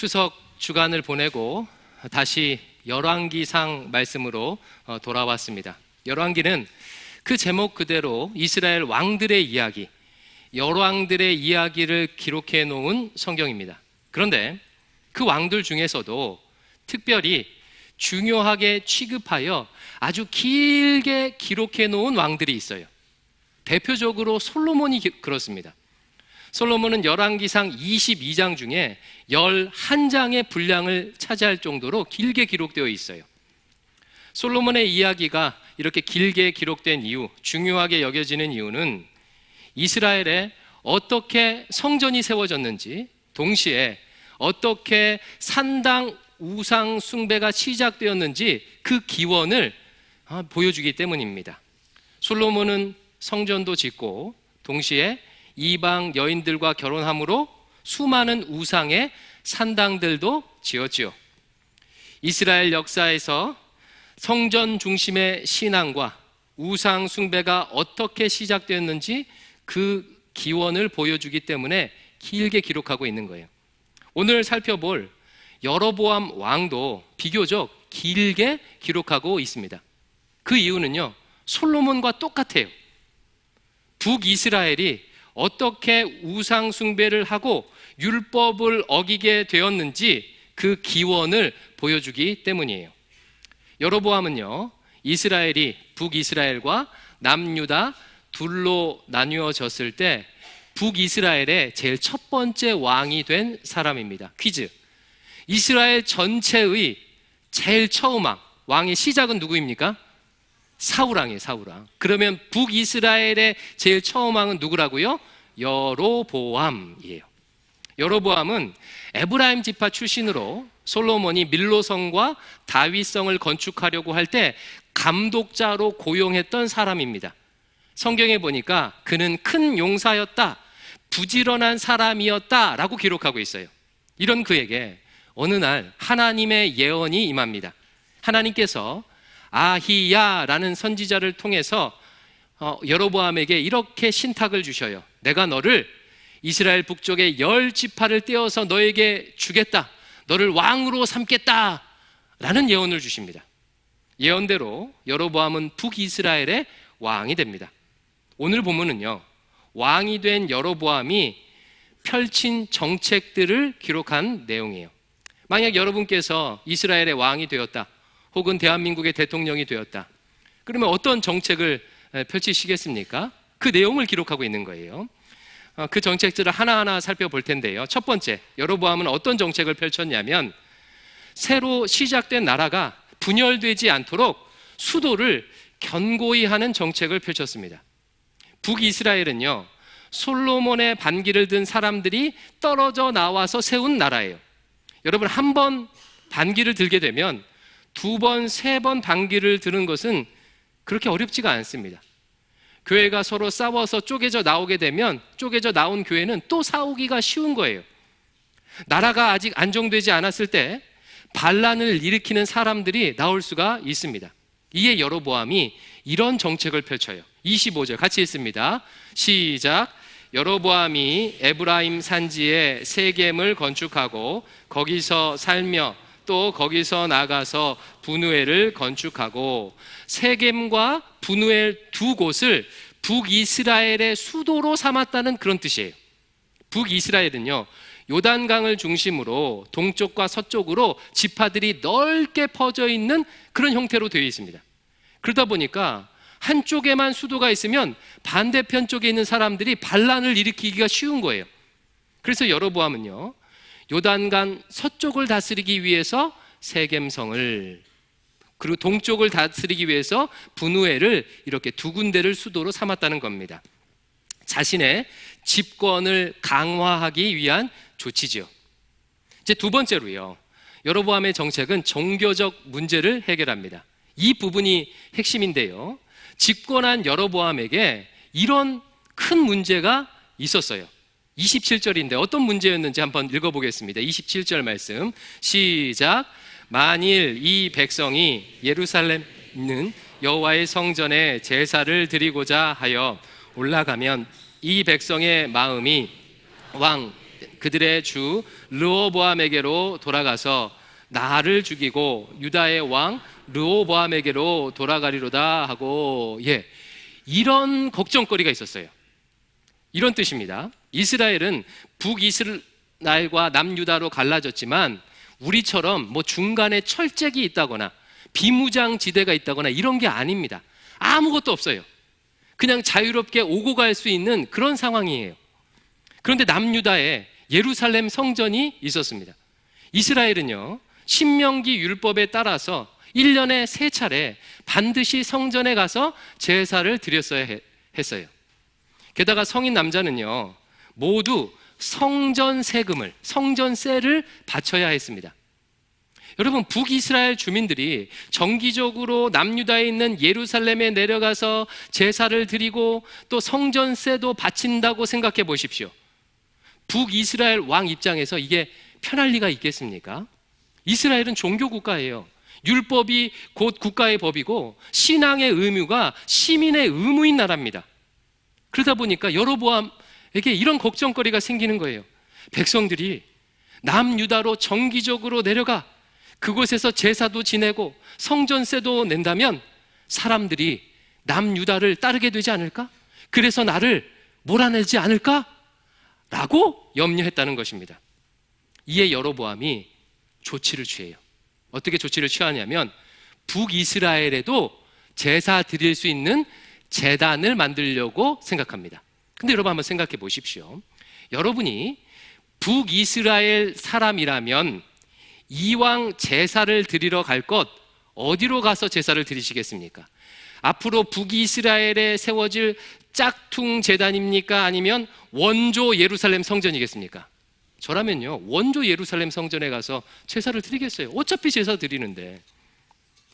추석 주간을 보내고 다시 열왕기상 말씀으로 돌아왔습니다. 열왕기는 그 제목 그대로 이스라엘 왕들의 이야기, 열왕들의 이야기를 기록해 놓은 성경입니다. 그런데 그 왕들 중에서도 특별히 중요하게 취급하여 아주 길게 기록해 놓은 왕들이 있어요. 대표적으로 솔로몬이 그렇습니다. 솔로몬은 열왕기상 22장 중에 11장의 분량을 차지할 정도로 길게 기록되어 있어요. 솔로몬의 이야기가 이렇게 길게 기록된 이유, 중요하게 여겨지는 이유는 이스라엘에 어떻게 성전이 세워졌는지, 동시에 어떻게 산당 우상 숭배가 시작되었는지 그 기원을 보여주기 때문입니다. 솔로몬은 성전도 짓고 동시에 이방 여인들과 결혼함으로 수많은 우상의 산당들도 지었지요. 이스라엘 역사에서 성전 중심의 신앙과 우상 숭배가 어떻게 시작되었는지 그 기원을 보여주기 때문에 길게 기록하고 있는 거예요. 오늘 살펴볼 여로보암 왕도 비교적 길게 기록하고 있습니다. 그 이유는요, 솔로몬과 똑같아요. 북이스라엘이 어떻게 우상 숭배를 하고 율법을 어기게 되었는지 그 기원을 보여주기 때문이에요. 여로보암은요, 이스라엘이 북이스라엘과 남유다 둘로 나뉘어졌을 때 북이스라엘의 제일 첫 번째 왕이 된 사람입니다. 퀴즈. 이스라엘 전체의 제일 처음 왕의 시작은 누구입니까? 사울왕이에요. 사울왕. 그러면 북이스라엘의 제일 처음 왕은 누구라고요? 여로보암이에요. 여로보암은 에브라임 지파 출신으로 솔로몬이 밀로성과 다윗성을 건축하려고 할 때 감독자로 고용했던 사람입니다. 성경에 보니까 그는 큰 용사였다, 부지런한 사람이었다라고 기록하고 있어요. 이런 그에게 어느 날 하나님의 예언이 임합니다. 하나님께서 아히야라는 선지자를 통해서 여로보암에게 이렇게 신탁을 주셔요. 내가 너를 이스라엘 북쪽의 10지파를 떼어서 너에게 주겠다, 너를 왕으로 삼겠다 라는 예언을 주십니다. 예언대로 여로보암은 북이스라엘의 왕이 됩니다. 오늘 본문은요, 왕이 된 여로보암이 펼친 정책들을 기록한 내용이에요. 만약 여러분께서 이스라엘의 왕이 되었다, 혹은 대한민국의 대통령이 되었다, 그러면 어떤 정책을 펼치시겠습니까? 그 내용을 기록하고 있는 거예요. 그 정책들을 하나하나 살펴볼 텐데요. 첫 번째, 여로보암은 어떤 정책을 펼쳤냐면 새로 시작된 나라가 분열되지 않도록 수도를 견고히 하는 정책을 펼쳤습니다. 북이스라엘은요, 솔로몬의 반기를 든 사람들이 떨어져 나와서 세운 나라예요. 여러분, 한 번 반기를 들게 되면 두 번, 세 번 반기를 드는 것은 그렇게 어렵지가 않습니다. 교회가 서로 싸워서 쪼개져 나오게 되면 쪼개져 나온 교회는 또 싸우기가 쉬운 거예요. 나라가 아직 안정되지 않았을 때 반란을 일으키는 사람들이 나올 수가 있습니다. 이에 여로보암이 이런 정책을 펼쳐요. 25절 같이 읽습니다. 시작. 여로보암이 에브라임 산지에 세겜을 건축하고 거기서 살며 또 거기서 나가서 분우엘을 건축하고, 세겜과 분우엘 두 곳을 북이스라엘의 수도로 삼았다는 그런 뜻이에요. 북이스라엘은요, 요단강을 중심으로 동쪽과 서쪽으로 지파들이 넓게 퍼져 있는 그런 형태로 되어 있습니다. 그러다 보니까 한쪽에만 수도가 있으면 반대편 쪽에 있는 사람들이 반란을 일으키기가 쉬운 거예요. 그래서 여로보암은요, 요단강 서쪽을 다스리기 위해서 세겜성을, 그리고 동쪽을 다스리기 위해서 분우엘을 이렇게 두 군데를 수도로 삼았다는 겁니다. 자신의 집권을 강화하기 위한 조치죠. 이제 두 번째로요, 여로보암의 정책은 종교적 문제를 해결합니다. 이 부분이 핵심인데요, 집권한 여로보암에게 이런 큰 문제가 있었어요. 27절인데 어떤 문제였는지 한번 읽어보겠습니다. 27절 말씀 시작. 만일 이 백성이 예루살렘 있는 여호와의 성전에 제사를 드리고자 하여 올라가면 이 백성의 마음이 왕 그들의 주 르호보암에게로 돌아가서 나를 죽이고 유다의 왕 르호보암에게로 돌아가리로다 하고, 이런 걱정거리가 있었어요. 이런 뜻입니다. 이스라엘은 북이스라엘과 남유다로 갈라졌지만 우리처럼 뭐 중간에 철책이 있다거나 비무장지대가 있다거나 이런 게 아닙니다. 아무것도 없어요. 그냥 자유롭게 오고 갈 수 있는 그런 상황이에요. 그런데 남유다에 예루살렘 성전이 있었습니다. 이스라엘은요, 신명기 율법에 따라서 1년에 3차례 반드시 성전에 가서 제사를 드렸어야 했어요. 게다가 성인 남자는요, 모두 성전 세금을, 성전세를 바쳐야 했습니다. 여러분, 북이스라엘 주민들이 정기적으로 남유다에 있는 예루살렘에 내려가서 제사를 드리고 또 성전세도 바친다고 생각해 보십시오. 북이스라엘 왕 입장에서 이게 편할 리가 있겠습니까? 이스라엘은 종교 국가예요. 율법이 곧 국가의 법이고 신앙의 의무가 시민의 의무인 나라입니다. 그러다 보니까 여로보암에게 이런 걱정거리가 생기는 거예요. 백성들이 남유다로 정기적으로 내려가 그곳에서 제사도 지내고 성전세도 낸다면 사람들이 남유다를 따르게 되지 않을까? 그래서 나를 몰아내지 않을까? 라고 염려했다는 것입니다. 이에 여로보암이 조치를 취해요. 어떻게 조치를 취하냐면 북이스라엘에도 제사 드릴 수 있는 제단을 만들려고 생각합니다. 근데 여러분 한번 생각해 보십시오. 여러분이 북이스라엘 사람이라면 이왕 제사를 드리러 갈 것 어디로 가서 제사를 드리시겠습니까? 앞으로 북이스라엘에 세워질 짝퉁 제단입니까? 아니면 원조 예루살렘 성전이겠습니까? 저라면요, 원조 예루살렘 성전에 가서 제사를 드리겠어요. 어차피 제사 드리는데.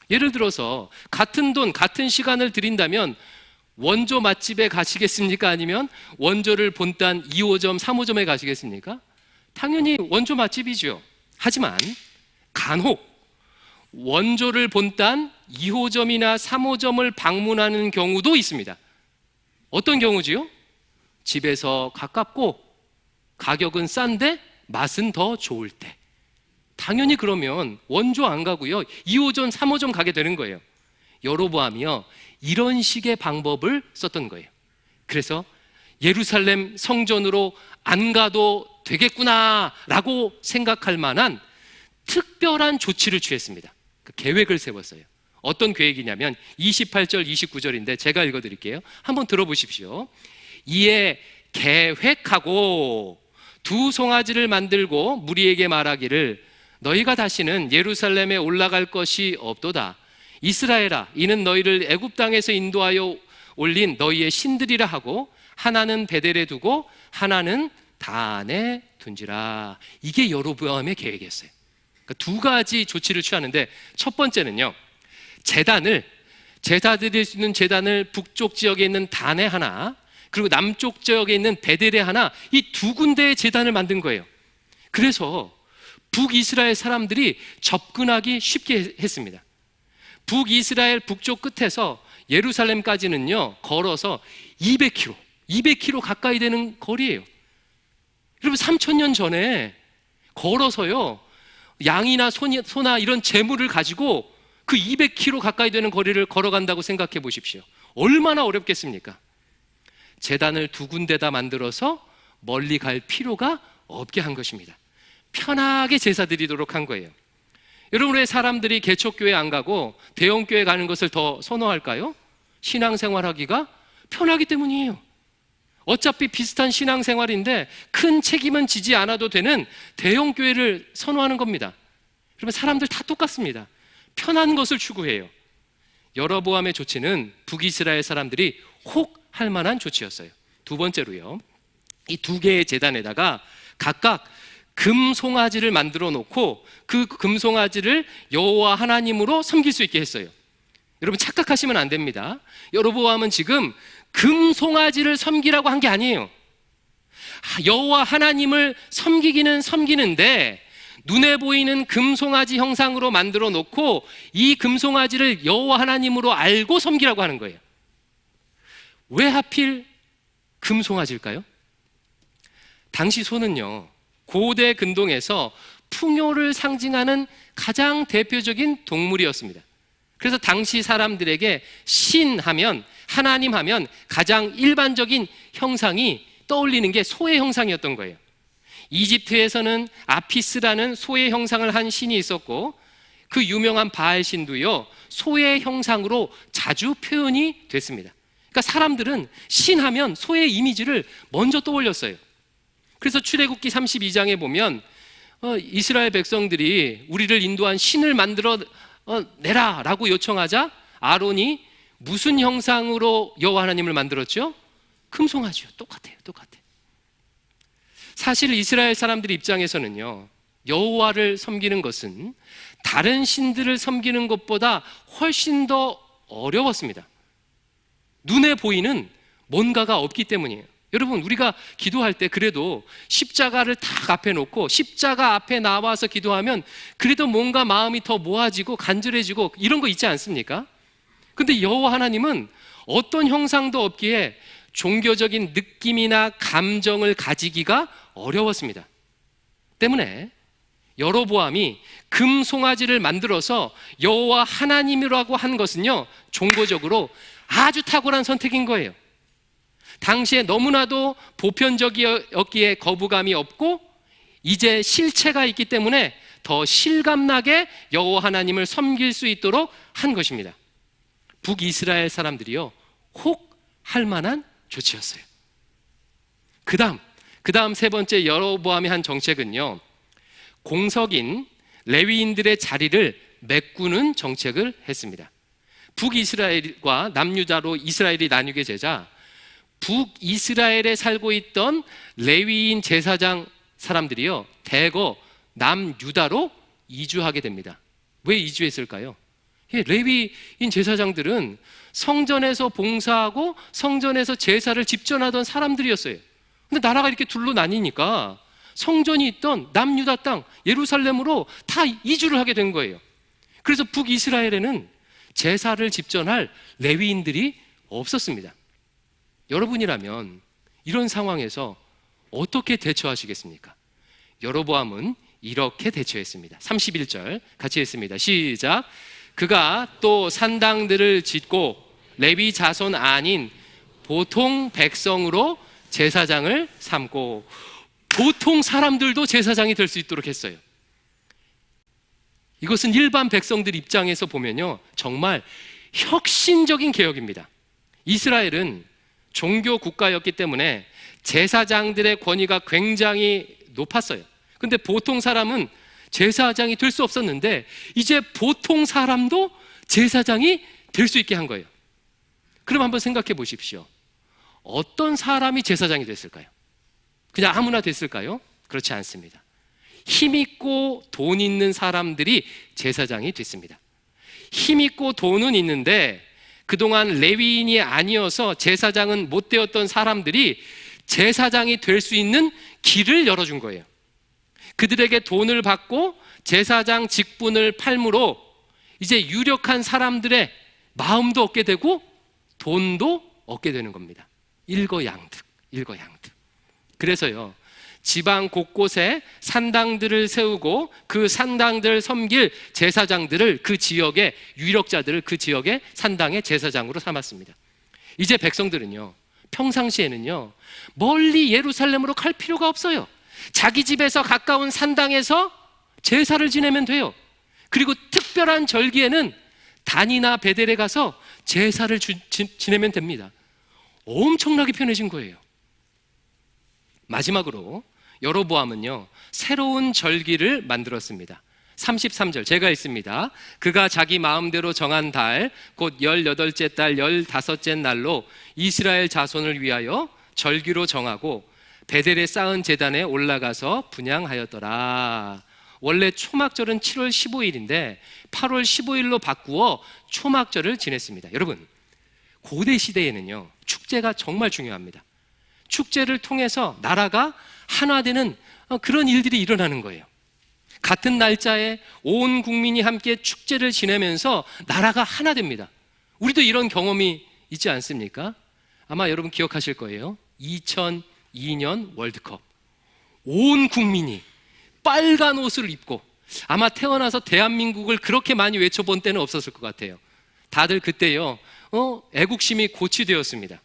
예를 들어서 같은 돈, 같은 시간을 드린다면 원조 맛집에 가시겠습니까? 아니면 원조를 본딴 2호점, 3호점에 가시겠습니까? 당연히 원조 맛집이죠. 하지만 간혹 원조를 본딴 2호점이나 3호점을 방문하는 경우도 있습니다. 어떤 경우지요? 집에서 가깝고 가격은 싼데 맛은 더 좋을 때. 당연히 그러면 원조 안 가고요, 2호점, 3호점 가게 되는 거예요. 여로보암이요, 이런 식의 방법을 썼던 거예요. 그래서 예루살렘 성전으로 안 가도 되겠구나 라고 생각할 만한 특별한 조치를 취했습니다. 그 계획을 세웠어요. 어떤 계획이냐면 28절 29절인데 제가 읽어드릴게요. 한번 들어보십시오. 이에 계획하고 2 송아지를 만들고 무리에게 말하기를 너희가 다시는 예루살렘에 올라갈 것이 없도다. 이스라엘아, 이는 너희를 애굽 땅에서 인도하여 올린 너희의 신들이라 하고 하나는 베델에 두고 하나는 단에 둔지라. 이게 여로보암의 계획이었어요. 그러니까 2가지 조치를 취하는데, 첫 번째는요, 제사 드릴 수 있는 제단을 북쪽 지역에 있는 단에 하나, 그리고 남쪽 지역에 있는 베델에 하나, 이 2군데의 제단을 만든 거예요. 그래서 북이스라엘 사람들이 접근하기 쉽게 했습니다. 북이스라엘 북쪽 끝에서 예루살렘까지는요, 걸어서 200km 가까이 되는 거리예요. 여러분, 3000년 전에 걸어서요, 양이나 소나 이런 재물을 가지고 그 200km 가까이 되는 거리를 걸어간다고 생각해 보십시오. 얼마나 어렵겠습니까? 제단을 2군데다 만들어서 멀리 갈 필요가 없게 한 것입니다. 편하게 제사 드리도록 한 거예요. 여러분, 왜 사람들이 개척교회 안 가고 대형교회 가는 것을 더 선호할까요? 신앙생활하기가 편하기 때문이에요. 어차피 비슷한 신앙생활인데 큰 책임은 지지 않아도 되는 대형교회를 선호하는 겁니다. 그러면 사람들 다 똑같습니다. 편한 것을 추구해요. 여로보암의 조치는 북이스라엘 사람들이 혹 할 만한 조치였어요. 2번째로요, 이 2개의 제단에다가 각각 금송아지를 만들어 놓고 그 금송아지를 여호와 하나님으로 섬길 수 있게 했어요. 여러분, 착각하시면 안 됩니다. 여로보암은 지금 금송아지를 섬기라고 한 게 아니에요. 여호와 하나님을 섬기기는 섬기는데 눈에 보이는 금송아지 형상으로 만들어 놓고 이 금송아지를 여호와 하나님으로 알고 섬기라고 하는 거예요. 왜 하필 금송아지일까요? 당시 소는요, 고대 근동에서 풍요를 상징하는 가장 대표적인 동물이었습니다. 그래서 당시 사람들에게 신 하면, 하나님 하면 가장 일반적인 형상이 떠올리는 게 소의 형상이었던 거예요. 이집트에서는 아피스라는 소의 형상을 한 신이 있었고, 그 유명한 바알 신도요, 소의 형상으로 자주 표현이 됐습니다. 그러니까 사람들은 신 하면 소의 이미지를 먼저 떠올렸어요. 그래서 출애굽기 32장에 보면 이스라엘 백성들이 우리를 인도한 신을 만들어 내라 라고 요청하자 아론이 무슨 형상으로 여호와 하나님을 만들었죠? 금송아지요. 똑같아요. 사실 이스라엘 사람들 입장에서는요, 여호와를 섬기는 것은 다른 신들을 섬기는 것보다 훨씬 더 어려웠습니다. 눈에 보이는 뭔가가 없기 때문이에요. 여러분, 우리가 기도할 때 그래도 십자가를 딱 앞에 놓고 십자가 앞에 나와서 기도하면 그래도 뭔가 마음이 더 모아지고 간절해지고 이런 거 있지 않습니까? 근데 여호와 하나님은 어떤 형상도 없기에 종교적인 느낌이나 감정을 가지기가 어려웠습니다. 때문에 여로보암이 금송아지를 만들어서 여호와 하나님이라고 한 것은요, 종교적으로 아주 탁월한 선택인 거예요. 당시에 너무나도 보편적이었기에 거부감이 없고 이제 실체가 있기 때문에 더 실감나게 여호와 하나님을 섬길 수 있도록 한 것입니다. 북이스라엘 사람들이요, 혹 할 만한 조치였어요. 그 다음 세 번째 여로보암이 한 정책은요, 공석인 레위인들의 자리를 메꾸는 정책을 했습니다. 북이스라엘과 남유다로 이스라엘이 나뉘게 되자 북이스라엘에 살고 있던 레위인 제사장 사람들이요, 대거 남유다로 이주하게 됩니다. 왜 이주했을까요? 레위인 제사장들은 성전에서 봉사하고 성전에서 제사를 집전하던 사람들이었어요. 근데 나라가 이렇게 둘로 나뉘니까 성전이 있던 남유다 땅 예루살렘으로 다 이주를 하게 된 거예요. 그래서 북이스라엘에는 제사를 집전할 레위인들이 없었습니다. 여러분이라면 이런 상황에서 어떻게 대처하시겠습니까? 여로보암은 이렇게 대처했습니다. 31절 같이 읽습니다. 시작. 그가 또 산당들을 짓고 레위 자손 아닌 보통 백성으로 제사장을 삼고, 보통 사람들도 제사장이 될 수 있도록 했어요. 이것은 일반 백성들 입장에서 보면요, 정말 혁신적인 개혁입니다. 이스라엘은 종교 국가였기 때문에 제사장들의 권위가 굉장히 높았어요. 근데 보통 사람은 제사장이 될 수 없었는데 이제 보통 사람도 제사장이 될 수 있게 한 거예요. 그럼 한번 생각해 보십시오. 어떤 사람이 제사장이 됐을까요? 그냥 아무나 됐을까요? 그렇지 않습니다. 힘있고 돈 있는 사람들이 제사장이 됐습니다. 힘있고 돈은 있는데 그동안 레위인이 아니어서 제사장은 못 되었던 사람들이 제사장이 될 수 있는 길을 열어준 거예요. 그들에게 돈을 받고 제사장 직분을 팔므로 이제 유력한 사람들의 마음도 얻게 되고 돈도 얻게 되는 겁니다. 일거양득. 그래서요, 지방 곳곳에 산당들을 세우고 그 산당들을 섬길 제사장들을 그 지역의 유력자들을 그 지역의 산당의 제사장으로 삼았습니다. 이제 백성들은요, 평상시에는요, 멀리 예루살렘으로 갈 필요가 없어요. 자기 집에서 가까운 산당에서 제사를 지내면 돼요. 그리고 특별한 절기에는 단이나 베델에 가서 제사를 지내면 됩니다. 엄청나게 편해진 거예요. 마지막으로 여로보암은요, 새로운 절기를 만들었습니다. 33절 제가 읽습니다. 그가 자기 마음대로 정한 달 곧 18째 달 15째 날로 이스라엘 자손을 위하여 절기로 정하고 베델에 쌓은 제단에 올라가서 분향하였더라. 원래 초막절은 7월 15일인데 8월 15일로 바꾸어 초막절을 지냈습니다. 여러분, 고대 시대에는요, 축제가 정말 중요합니다. 축제를 통해서 나라가 하나되는 그런 일들이 일어나는 거예요. 같은 날짜에 온 국민이 함께 축제를 지내면서 나라가 하나 됩니다. 우리도 이런 경험이 있지 않습니까? 아마 여러분 기억하실 거예요. 2002년 월드컵. 온 국민이 빨간 옷을 입고, 아마 태어나서 대한민국을 그렇게 많이 외쳐본 때는 없었을 것 같아요. 다들 그때요 애국심이 고취되었습니다.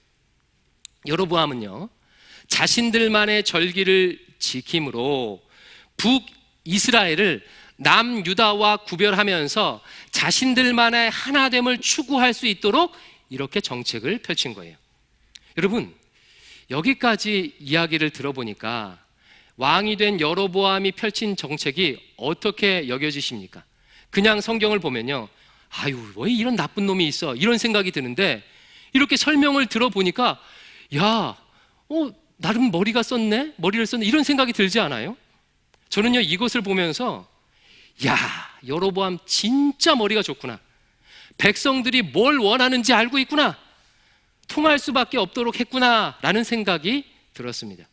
여로보암은요 자신들만의 절기를 지킴으로 북이스라엘을 남유다와 구별하면서 자신들만의 하나됨을 추구할 수 있도록 이렇게 정책을 펼친 거예요. 여러분, 여기까지 이야기를 들어보니까 왕이 된 여로보암이 펼친 정책이 어떻게 여겨지십니까? 그냥 성경을 보면요, 아유 왜 이런 나쁜 놈이 있어, 이런 생각이 드는데, 이렇게 설명을 들어보니까 나름 머리를 썼네, 이런 생각이 들지 않아요? 저는요 이것을 보면서 여로보암 진짜 머리가 좋구나, 백성들이 뭘 원하는지 알고 있구나, 통할 수밖에 없도록 했구나 라는 생각이 들었습니다.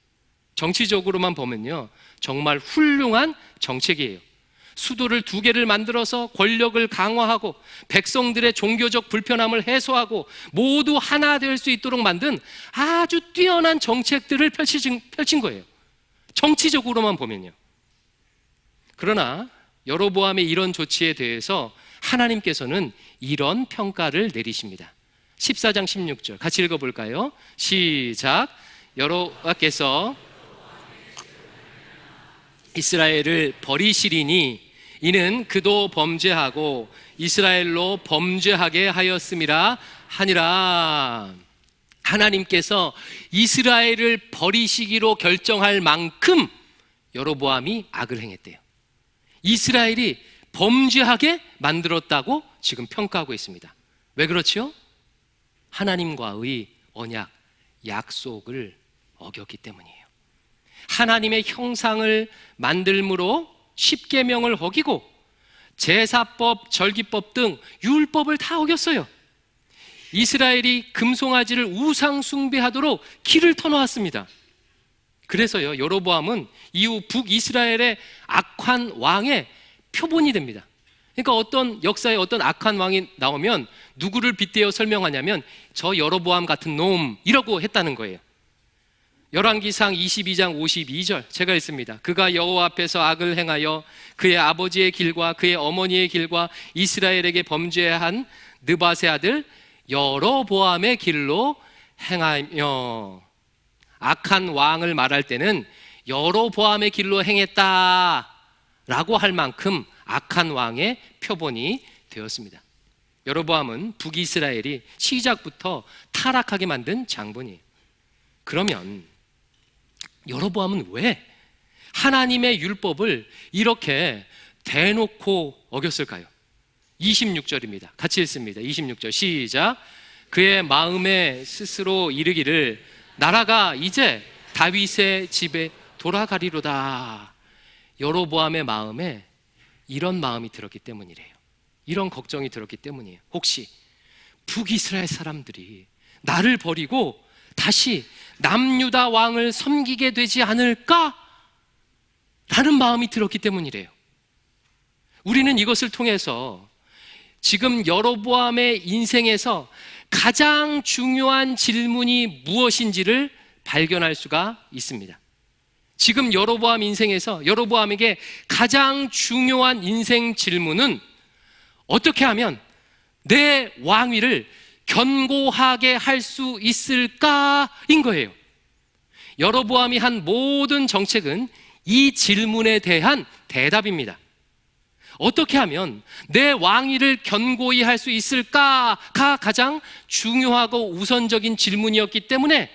정치적으로만 보면요 정말 훌륭한 정책이에요. 수도를 2개를 만들어서 권력을 강화하고 백성들의 종교적 불편함을 해소하고 모두 하나 될 수 있도록 만든 아주 뛰어난 정책들을 펼친 거예요. 정치적으로만 보면요. 그러나 여로보암의 이런 조치에 대해서 하나님께서는 이런 평가를 내리십니다. 14장 16절 같이 읽어볼까요? 시작. 여호와께서 이스라엘을 버리시리니 이는 그도 범죄하고 이스라엘로 범죄하게 하였음이라 하니라. 하나님께서 이스라엘을 버리시기로 결정할 만큼 여로보암이 악을 행했대요. 이스라엘이 범죄하게 만들었다고 지금 평가하고 있습니다. 왜 그렇죠? 하나님과의 언약, 약속을 어겼기 때문이에요. 하나님의 형상을 만들므로 십계명을 어기고 제사법, 절기법 등 율법을 다 어겼어요. 이스라엘이 금송아지를 우상 숭배하도록 길을 터놓았습니다. 그래서요 여로보암은 이후 북이스라엘의 악한 왕의 표본이 됩니다. 그러니까 어떤 역사에 어떤 악한 왕이 나오면 누구를 빗대어 설명하냐면 저 여로보암 같은 놈이라고 했다는 거예요. 열왕기상 22장 52절 제가 읽습니다. 그가 여호와 앞에서 악을 행하여 그의 아버지의 길과 그의 어머니의 길과 이스라엘에게 범죄한 느밧의 아들 여로보암의 길로 행하며, 악한 왕을 말할 때는 여로보암의 길로 행했다라고 할 만큼 악한 왕의 표본이 되었습니다. 여로보암은 북이스라엘이 시작부터 타락하게 만든 장본이에요. 그러면 여로보암은 왜 하나님의 율법을 이렇게 대놓고 어겼을까요? 26절입니다. 같이 읽습니다. 26절 시작. 그의 마음에 스스로 이르기를 나라가 이제 다윗의 집에 돌아가리로다. 여로보암의 마음에 이런 마음이 들었기 때문이래요. 이런 걱정이 들었기 때문이에요. 혹시 북이스라엘 사람들이 나를 버리고 다시 남유다 왕을 섬기게 되지 않을까? 라는 마음이 들었기 때문이래요. 우리는 이것을 통해서 지금 여로보암의 인생에서 가장 중요한 질문이 무엇인지를 발견할 수가 있습니다. 지금 여로보암 인생에서 여로보암에게 가장 중요한 인생 질문은 어떻게 하면 내 왕위를 견고하게 할 수 있을까인 거예요. 여로보암이 한 모든 정책은 이 질문에 대한 대답입니다. 어떻게 하면 내 왕위를 견고히 할 수 있을까가 가장 중요하고 우선적인 질문이었기 때문에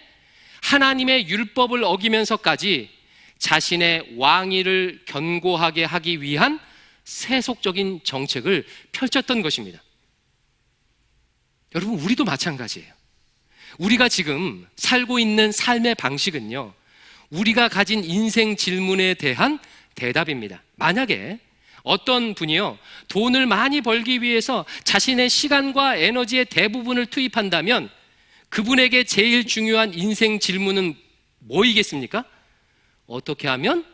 하나님의 율법을 어기면서까지 자신의 왕위를 견고하게 하기 위한 세속적인 정책을 펼쳤던 것입니다. 여러분, 우리도 마찬가지예요. 우리가 지금 살고 있는 삶의 방식은요, 우리가 가진 인생 질문에 대한 대답입니다. 만약에 어떤 분이요, 돈을 많이 벌기 위해서 자신의 시간과 에너지의 대부분을 투입한다면 그분에게 제일 중요한 인생 질문은 뭐이겠습니까? 어떻게 하면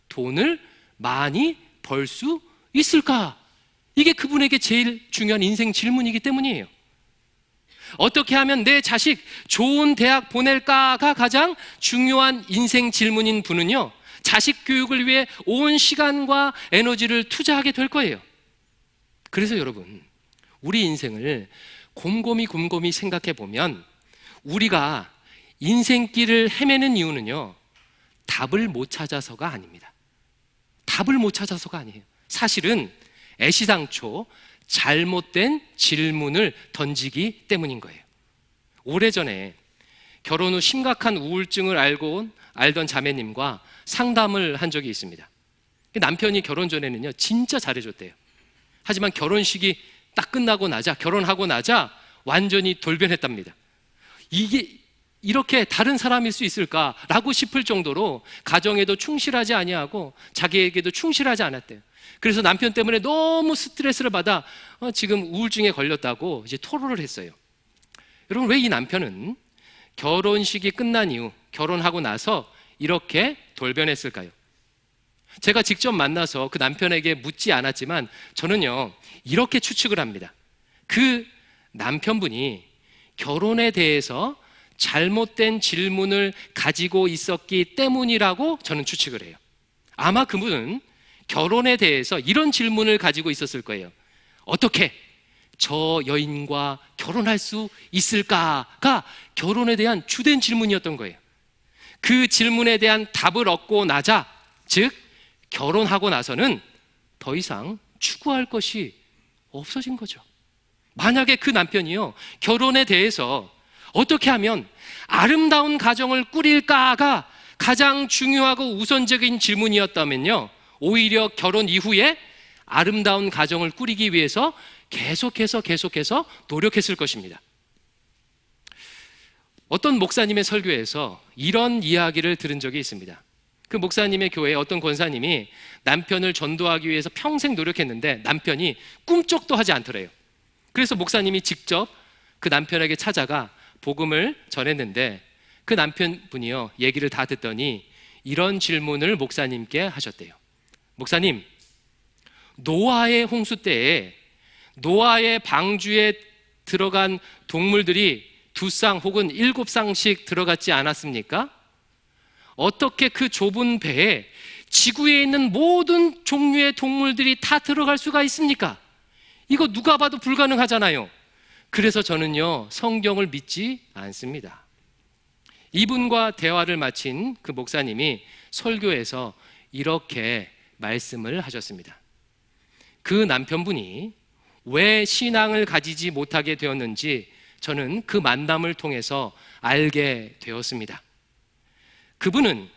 돈을 많이 벌 수 있을까? 이게 그분에게 제일 중요한 인생 질문이기 때문이에요. 어떻게 하면 내 자식 좋은 대학 보낼까가 가장 중요한 인생 질문인 분은요, 자식 교육을 위해 온 시간과 에너지를 투자하게 될 거예요. 그래서 여러분, 우리 인생을 곰곰이 생각해 보면 우리가 인생길을 헤매는 이유는요, 답을 못 찾아서가 아닙니다. 답을 못 찾아서가 아니에요. 사실은 애시당초 잘못된 질문을 던지기 때문인 거예요. 오래전에 결혼 후 심각한 우울증을 알던 자매님과 상담을 한 적이 있습니다. 남편이 결혼 전에는요, 진짜 잘해줬대요. 하지만 결혼식이 딱 끝나고 나자, 결혼하고 나자 완전히 돌변했답니다. 이게 이렇게 다른 사람일 수 있을까라고 싶을 정도로 가정에도 충실하지 아니하고 자기에게도 충실하지 않았대요. 그래서 남편 때문에 너무 스트레스를 받아 지금 우울증에 걸렸다고 이제 토로를 했어요. 여러분, 왜 이 남편은 결혼식이 끝난 이후, 결혼하고 나서 이렇게 돌변했을까요? 제가 직접 만나서 그 남편에게 묻지 않았지만 저는요, 이렇게 추측을 합니다. 그 남편분이 결혼에 대해서 잘못된 질문을 가지고 있었기 때문이라고 저는 추측을 해요. 아마 그분은 결혼에 대해서 이런 질문을 가지고 있었을 거예요. 어떻게 저 여인과 결혼할 수 있을까가 결혼에 대한 주된 질문이었던 거예요. 그 질문에 대한 답을 얻고 나자, 즉 결혼하고 나서는 더 이상 추구할 것이 없어진 거죠. 만약에 그 남편이요, 결혼에 대해서 어떻게 하면 아름다운 가정을 꾸릴까가 가장 중요하고 우선적인 질문이었다면요, 오히려 결혼 이후에 아름다운 가정을 꾸리기 위해서 계속해서 노력했을 것입니다. 어떤 목사님의 설교에서 이런 이야기를 들은 적이 있습니다. 그 목사님의 교회에 어떤 권사님이 남편을 전도하기 위해서 평생 노력했는데 남편이 꿈쩍도 하지 않더래요. 그래서 목사님이 직접 그 남편에게 찾아가 복음을 전했는데 그 남편분이요, 얘기를 다 듣더니 이런 질문을 목사님께 하셨대요. 목사님, 노아의 홍수 때에 노아의 방주에 들어간 동물들이 2쌍 혹은 7쌍씩 들어갔지 않았습니까? 어떻게 그 좁은 배에 지구에 있는 모든 종류의 동물들이 다 들어갈 수가 있습니까? 이거 누가 봐도 불가능하잖아요. 그래서 저는요, 성경을 믿지 않습니다. 이분과 대화를 마친 그 목사님이 설교에서 이렇게 말씀을 하셨습니다. 그 남편분이 왜 신앙을 가지지 못하게 되었는지 저는 그 만남을 통해서 알게 되었습니다. 그분은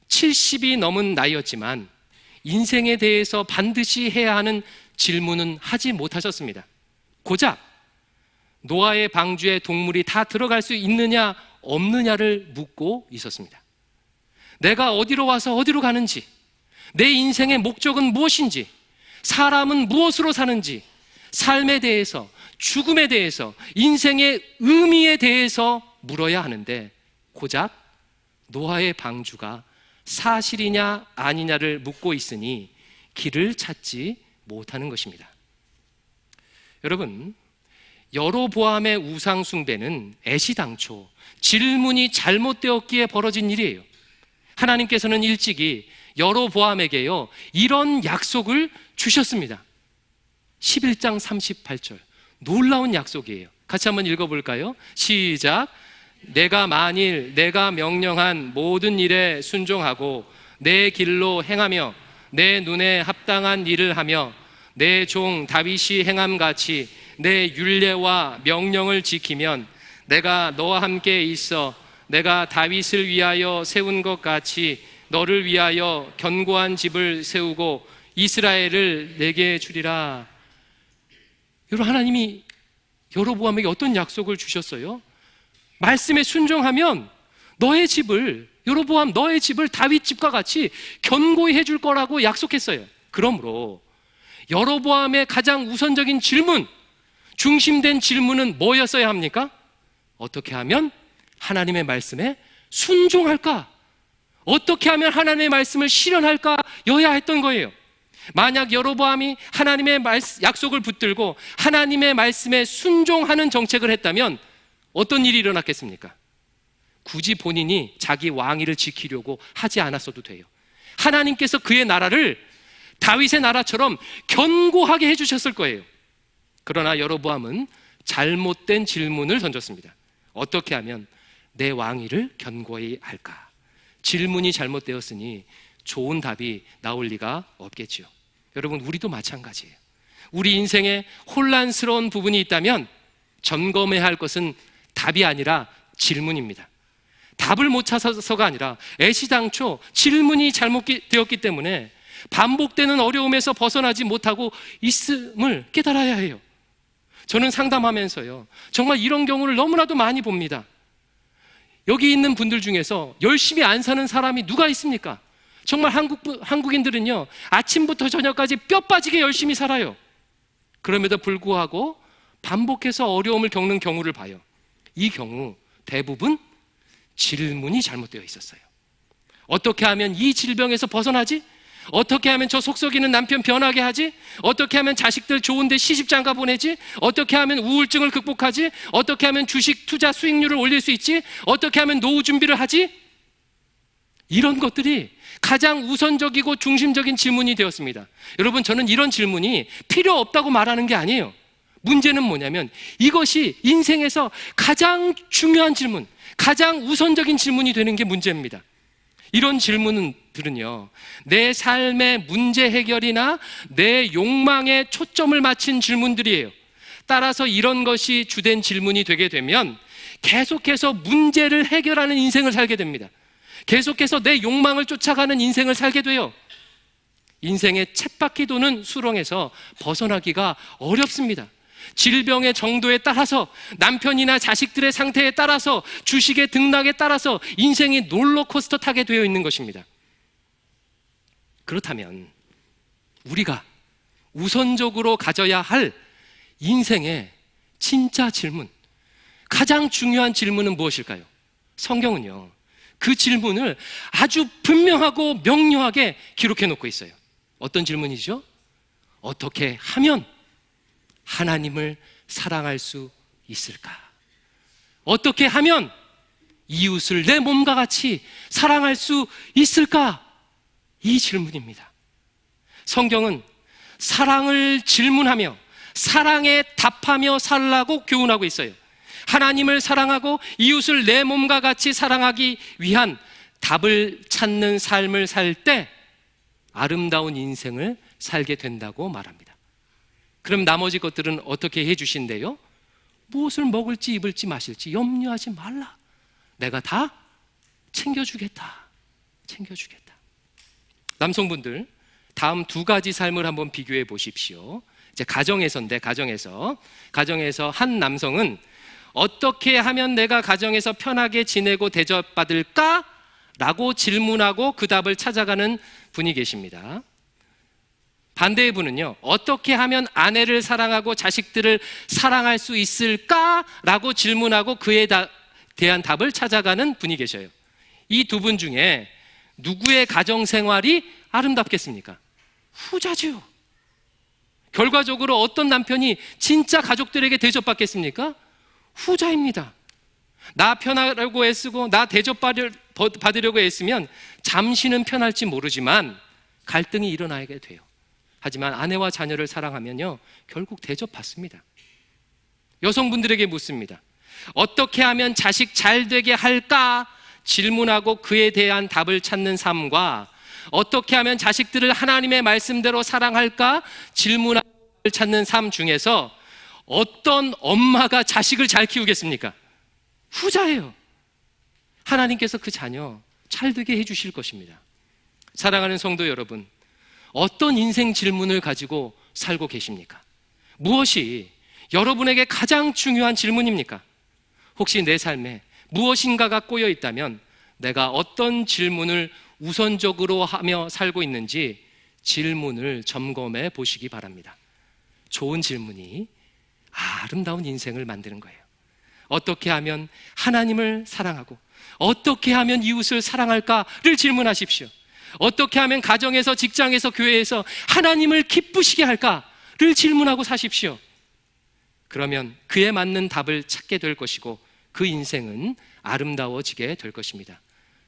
70이 넘은 나이였지만 인생에 대해서 반드시 해야 하는 질문은 하지 못하셨습니다. 고작 노아의 방주에 동물이 다 들어갈 수 있느냐 없느냐를 묻고 있었습니다. 내가 어디로 와서 어디로 가는지, 내 인생의 목적은 무엇인지, 사람은 무엇으로 사는지, 삶에 대해서, 죽음에 대해서, 인생의 의미에 대해서 물어야 하는데 고작 노아의 방주가 사실이냐 아니냐를 묻고 있으니 길을 찾지 못하는 것입니다. 여러분, 여로보암의 우상 숭배는 애시당초 질문이 잘못되었기에 벌어진 일이에요. 하나님께서는 일찍이 여로보암에게요, 이런 약속을 주셨습니다. 11장 38절, 놀라운 약속이에요. 같이 한번 읽어볼까요? 시작. 내가 만일 내가 명령한 모든 일에 순종하고 내 길로 행하며 내 눈에 합당한 일을 하며 내 종 다윗이 행함같이 내 율례와 명령을 지키면 내가 너와 함께 있어 내가 다윗을 위하여 세운 것 같이 너를 위하여 견고한 집을 세우고 이스라엘을 내게 주리라. 여러분, 하나님이 여로보암에게 어떤 약속을 주셨어요? 말씀에 순종하면 너의 집을, 여로보암 너의 집을 다윗 집과 같이 견고히 해줄 거라고 약속했어요. 그러므로 여로보암의 가장 우선적인 질문, 중심된 질문은 뭐였어야 합니까? 어떻게 하면 하나님의 말씀에 순종할까? 어떻게 하면 하나님의 말씀을 실현할까? 여야 했던 거예요. 만약 여로보암이 하나님의 약속을 붙들고 하나님의 말씀에 순종하는 정책을 했다면 어떤 일이 일어났겠습니까? 굳이 본인이 자기 왕위를 지키려고 하지 않았어도 돼요. 하나님께서 그의 나라를 다윗의 나라처럼 견고하게 해주셨을 거예요. 그러나 여로보암은 잘못된 질문을 던졌습니다. 어떻게 하면 내 왕위를 견고히 할까? 질문이 잘못되었으니 좋은 답이 나올 리가 없겠지요. 여러분, 우리도 마찬가지예요. 우리 인생에 혼란스러운 부분이 있다면 점검해야 할 것은 답이 아니라 질문입니다. 답을 못 찾아서가 아니라 애시당초 질문이 잘못되었기 때문에 반복되는 어려움에서 벗어나지 못하고 있음을 깨달아야 해요. 저는 상담하면서요, 정말 이런 경우를 너무나도 많이 봅니다. 여기 있는 분들 중에서 열심히 안 사는 사람이 누가 있습니까? 정말 한국인들은요, 아침부터 저녁까지 뼈 빠지게 열심히 살아요. 그럼에도 불구하고 반복해서 어려움을 겪는 경우를 봐요. 이 경우 대부분 질문이 잘못되어 있었어요. 어떻게 하면 이 질병에서 벗어나지? 어떻게 하면 저 속썩이는 남편 변하게 하지? 어떻게 하면 자식들 좋은데 시집장가 보내지? 어떻게 하면 우울증을 극복하지? 어떻게 하면 주식 투자 수익률을 올릴 수 있지? 어떻게 하면 노후 준비를 하지? 이런 것들이 가장 우선적이고 중심적인 질문이 되었습니다. 여러분, 저는 이런 질문이 필요 없다고 말하는 게 아니에요. 문제는 뭐냐면 이것이 인생에서 가장 중요한 질문, 가장 우선적인 질문이 되는 게 문제입니다. 이런 질문들은요, 내 삶의 문제 해결이나 내 욕망에 초점을 맞춘 질문들이에요. 따라서 이런 것이 주된 질문이 되게 되면 계속해서 문제를 해결하는 인생을 살게 됩니다. 계속해서 내 욕망을 쫓아가는 인생을 살게 돼요. 인생의 쳇바퀴 도는 수렁에서 벗어나기가 어렵습니다. 질병의 정도에 따라서, 남편이나 자식들의 상태에 따라서, 주식의 등락에 따라서 인생이 롤러코스터 타게 되어 있는 것입니다. 그렇다면 우리가 우선적으로 가져야 할 인생의 진짜 질문, 가장 중요한 질문은 무엇일까요? 성경은요, 그 질문을 아주 분명하고 명료하게 기록해 놓고 있어요. 어떤 질문이죠? 어떻게 하면 하나님을 사랑할 수 있을까? 어떻게 하면 이웃을 내 몸과 같이 사랑할 수 있을까? 이 질문입니다. 성경은 사랑을 질문하며 사랑에 답하며 살라고 교훈하고 있어요. 하나님을 사랑하고 이웃을 내 몸과 같이 사랑하기 위한 답을 찾는 삶을 살 때 아름다운 인생을 살게 된다고 말합니다. 그럼 나머지 것들은 어떻게 해주신대요? 무엇을 먹을지 입을지 마실지 염려하지 말라. 내가 다 챙겨주겠다. 남성분들, 다음 두 가지 삶을 한번 비교해 보십시오. 이제 가정에서 한 남성은 어떻게 하면 내가 가정에서 편하게 지내고 대접받을까? 라고 질문하고 그 답을 찾아가는 분이 계십니다. 반대의 분은요, 어떻게 하면 아내를 사랑하고 자식들을 사랑할 수 있을까? 라고 질문하고 그에 대한 답을 찾아가는 분이 계셔요. 이 두 분 중에 누구의 가정생활이 아름답겠습니까? 후자죠. 결과적으로 어떤 남편이 진짜 가족들에게 대접받겠습니까? 후자입니다. 나 편하려고 애쓰고 나 대접받으려고 애쓰면 잠시는 편할지 모르지만 갈등이 일어나게 돼요. 하지만 아내와 자녀를 사랑하면요, 결국 대접받습니다. 여성분들에게 묻습니다. 어떻게 하면 자식 잘 되게 할까? 질문하고 그에 대한 답을 찾는 삶과 어떻게 하면 자식들을 하나님의 말씀대로 사랑할까? 질문하고 답을 찾는 삶 중에서 어떤 엄마가 자식을 잘 키우겠습니까? 후자예요. 하나님께서 그 자녀 잘 되게 해주실 것입니다. 사랑하는 성도 여러분, 어떤 인생 질문을 가지고 살고 계십니까? 무엇이 여러분에게 가장 중요한 질문입니까? 혹시 내 삶에 무엇인가가 꼬여 있다면 내가 어떤 질문을 우선적으로 하며 살고 있는지 질문을 점검해 보시기 바랍니다. 좋은 질문이 아름다운 인생을 만드는 거예요. 어떻게 하면 하나님을 사랑하고 어떻게 하면 이웃을 사랑할까를 질문하십시오. 어떻게 하면 가정에서, 직장에서, 교회에서 하나님을 기쁘시게 할까를 질문하고 사십시오. 그러면 그에 맞는 답을 찾게 될 것이고 그 인생은 아름다워지게 될 것입니다.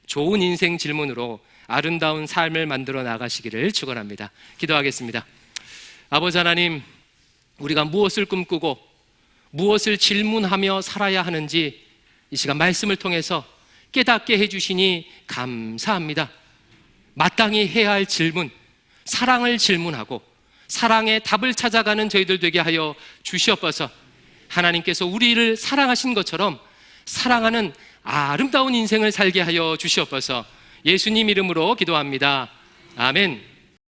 좋은 인생 질문으로 아름다운 삶을 만들어 나가시기를 축원합니다. 기도하겠습니다. 아버지 하나님, 우리가 무엇을 꿈꾸고 무엇을 질문하며 살아야 하는지 이 시간 말씀을 통해서 깨닫게 해주시니 감사합니다. 마땅히 해야 할 질문, 사랑을 질문하고 사랑의 답을 찾아가는 저희들 되게 하여 주시옵소서. 하나님께서 우리를 사랑하신 것처럼 사랑하는 아름다운 인생을 살게 하여 주시옵소서. 예수님 이름으로 기도합니다. 아멘.